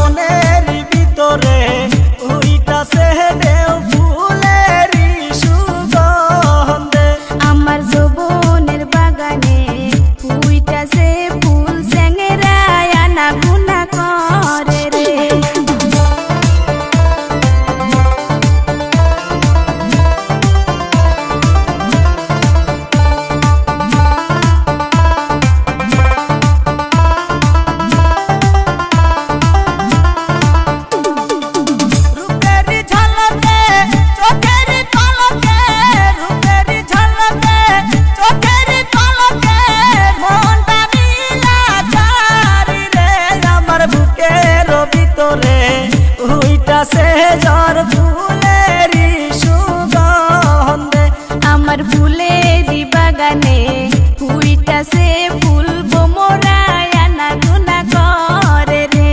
মনের ভিতরে উইটাছে ঢেউ ফুলেরই সুগন্ধে। আমার যৌবনের বাগানে ফুইটাছে ফুল স্যাংরায় আনা গুনা করে রে। উইটাছে ঝড় ফুলেরই সুগন্ধে। আমার ফুলেরই বাগানে ফুইটাছে ফুল বোমরায় আনা গুনা করে রে।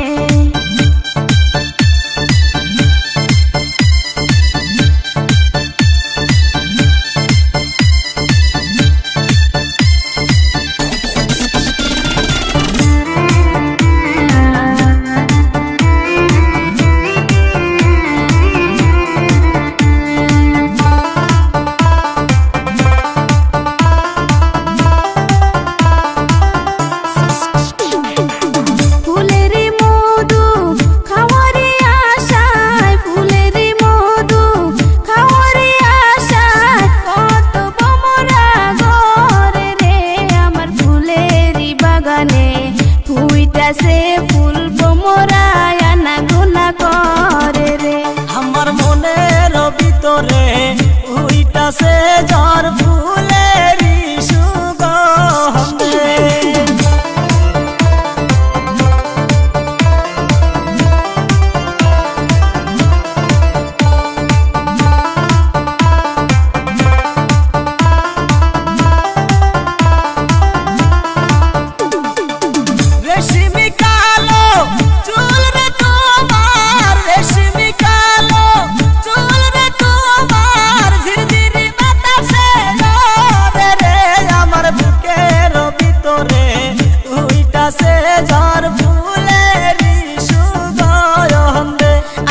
ফুইটাছে ফুল বোমরায় আনা গুনা করে রে। আমার মনের ভিতরে উইটাছে ঝড় ফুলেরই সুগন্ধে।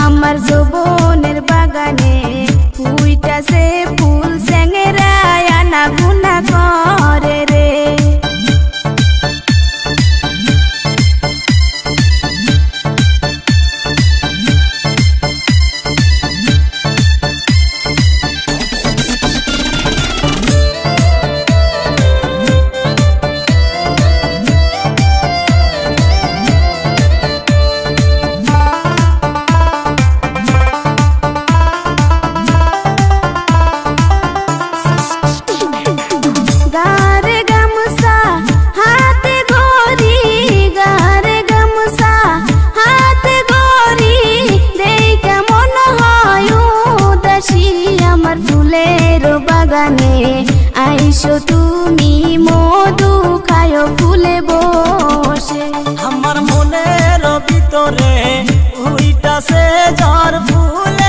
আমার যৌবনের বাগানে ফুইটাছে ফুল স্যাংরায় আনা গুনা করে রে। বাগানে আইসো তুমি মধু খায়ো ফুলে বসে। আমার মনের ভিতরে উইটাছে ঝড় ফুলে